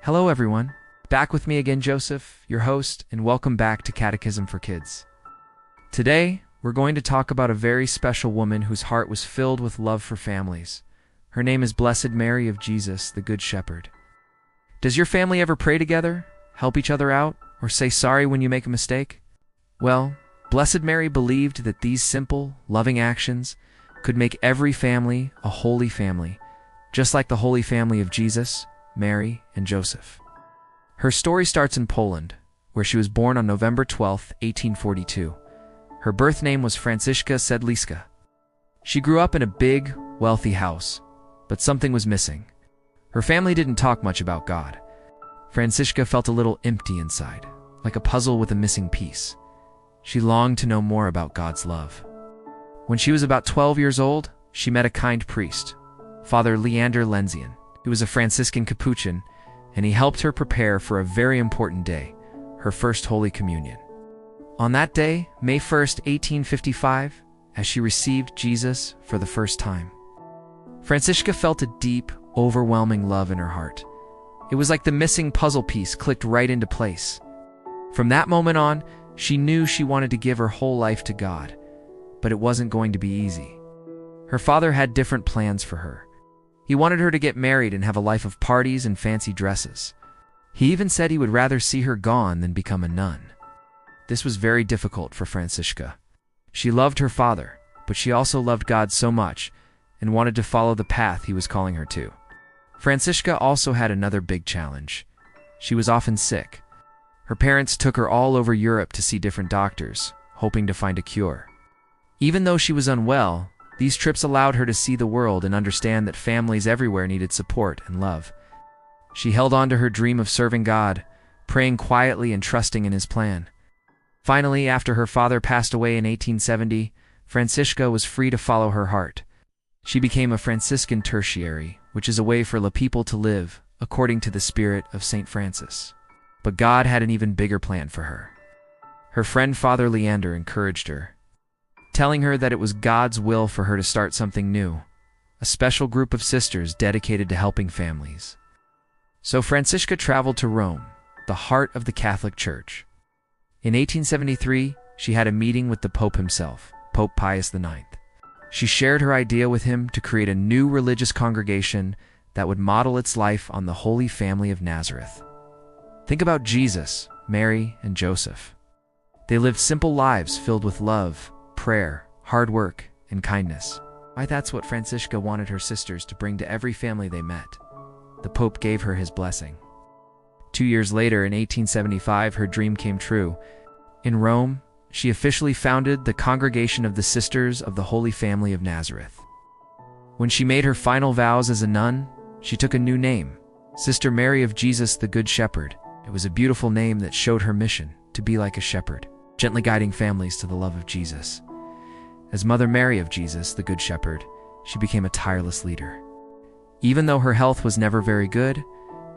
Hello everyone, back with me again Joseph, your host, and welcome back to Catechism for Kids. Today, we're going to talk about a very special woman whose heart was filled with love for families. Her name is Blessed Mary of Jesus, the Good Shepherd. Does your family ever pray together, help each other out, or say sorry when you make a mistake? Well, Blessed Mary believed that these simple, loving actions could make every family a holy family, just like the Holy Family of Jesus, Mary, and Joseph. Her story starts in Poland, where she was born on November 12, 1842. Her birth name was Franciszka Siedliska. She grew up in a big, wealthy house, but something was missing. Her family didn't talk much about God. Franciszka felt a little empty inside, like a puzzle with a missing piece. She longed to know more about God's love. When she was about 12 years old, she met a kind priest, Father Leander Lenzian. He was a Franciscan Capuchin, and he helped her prepare for a very important day, her first Holy Communion. On that day, May 1st, 1855, as she received Jesus for the first time, Franciszka felt a deep, overwhelming love in her heart. It was like the missing puzzle piece clicked right into place. From that moment on, she knew she wanted to give her whole life to God, but it wasn't going to be easy. Her father had different plans for her. He wanted her to get married and have a life of parties and fancy dresses. He even said he would rather see her gone than become a nun. This was very difficult for Franciszka. She loved her father, but she also loved God so much and wanted to follow the path he was calling her to. Franciszka also had another big challenge. She was often sick. Her parents took her all over Europe to see different doctors, hoping to find a cure. Even though she was unwell, these trips allowed her to see the world and understand that families everywhere needed support and love. She held on to her dream of serving God, praying quietly and trusting in His plan. Finally, after her father passed away in 1870, Franciszka was free to follow her heart. She became a Franciscan tertiary, which is a way for the people to live according to the spirit of St. Francis. But God had an even bigger plan for her. Her friend Father Leander encouraged her, telling her that it was God's will for her to start something new, a special group of sisters dedicated to helping families. So Franciszka traveled to Rome, the heart of the Catholic Church. In 1873, she had a meeting with the Pope himself, Pope Pius IX. She shared her idea with him to create a new religious congregation that would model its life on the Holy Family of Nazareth. Think about Jesus, Mary, and Joseph. They lived simple lives filled with love, prayer, hard work, and kindness. That's what Franciszka wanted her sisters to bring to every family they met. The Pope gave her his blessing. 2 years later, in 1875, her dream came true. In Rome, she officially founded the Congregation of the Sisters of the Holy Family of Nazareth. When she made her final vows as a nun, she took a new name, Sister Mary of Jesus, the Good Shepherd. It was a beautiful name that showed her mission to be like a shepherd, gently guiding families to the love of Jesus. As Mother Mary of Jesus, the Good Shepherd, she became a tireless leader. Even though her health was never very good,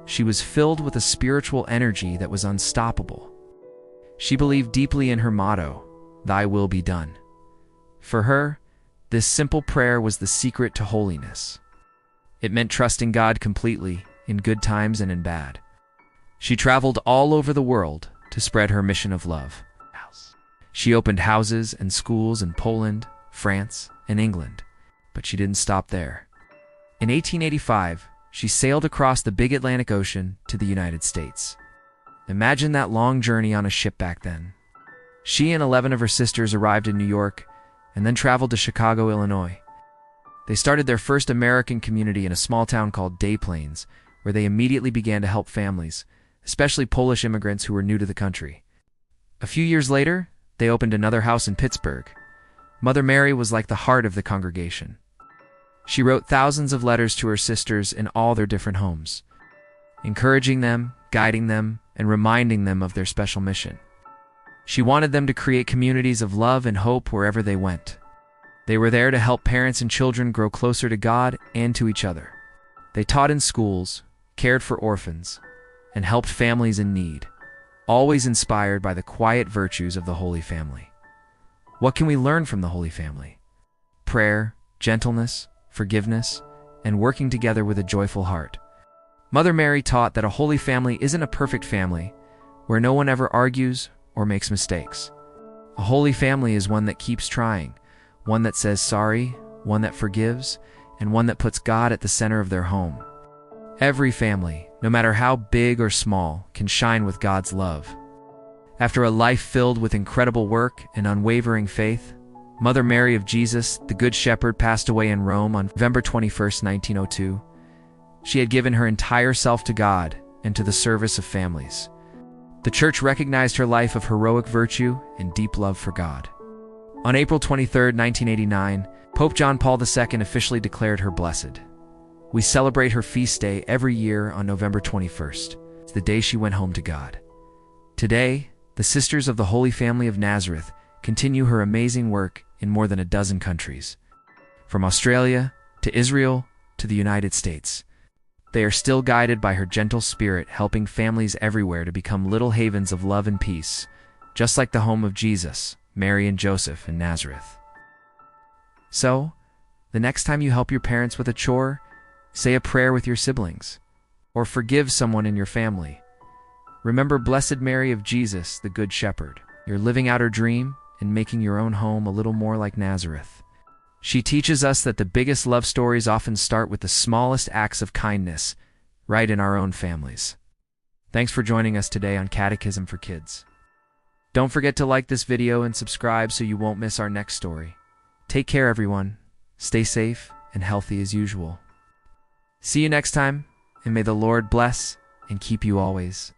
she was filled with a spiritual energy that was unstoppable. She believed deeply in her motto, "Thy will be done." For her, this simple prayer was the secret to holiness. It meant trusting God completely, in good times and in bad. She traveled all over the world to spread her mission of love. She opened houses and schools in Poland, France, and England, but she didn't stop there. In 1885, she sailed across the big Atlantic Ocean to the United States. Imagine that long journey on a ship back then. She and 11 of her sisters arrived in New York and then traveled to Chicago, Illinois. They started their first American community in a small town called Des Plaines, where they immediately began to help families, especially Polish immigrants who were new to the country. A few years later, they opened another house in Pittsburgh. Mother Mary was like the heart of the congregation. She wrote thousands of letters to her sisters in all their different homes, encouraging them, guiding them, and reminding them of their special mission. She wanted them to create communities of love and hope wherever they went. They were there to help parents and children grow closer to God and to each other. They taught in schools, cared for orphans, and helped families in need, always inspired by the quiet virtues of the Holy Family. What can we learn from the Holy Family? Prayer, gentleness, forgiveness, and working together with a joyful heart. Mother Mary taught that a holy family isn't a perfect family, where no one ever argues or makes mistakes. A holy family is one that keeps trying, one that says sorry, one that forgives, and one that puts God at the center of their home. Every family, no matter how big or small, can shine with God's love. After a life filled with incredible work and unwavering faith, Mother Mary of Jesus, the Good Shepherd, passed away in Rome on November 21, 1902. She had given her entire self to God and to the service of families. The Church recognized her life of heroic virtue and deep love for God. On April 23, 1989, Pope John Paul II officially declared her blessed. We celebrate her feast day every year on November 21st. It's the day she went home to God. Today, the Sisters of the Holy Family of Nazareth continue her amazing work in more than a dozen countries. From Australia to Israel to the United States. They are still guided by her gentle spirit, helping families everywhere to become little havens of love and peace, just like the home of Jesus, Mary, and Joseph in Nazareth. So, the next time you help your parents with a chore, say a prayer with your siblings, or forgive someone in your family. Remember Blessed Mary of Jesus, the Good Shepherd. You're living out her dream and making your own home a little more like Nazareth. She teaches us that the biggest love stories often start with the smallest acts of kindness, right in our own families. Thanks for joining us today on Catechism for Kids. Don't forget to like this video and subscribe so you won't miss our next story. Take care, everyone. Stay safe and healthy as usual. See you next time, and may the Lord bless and keep you always.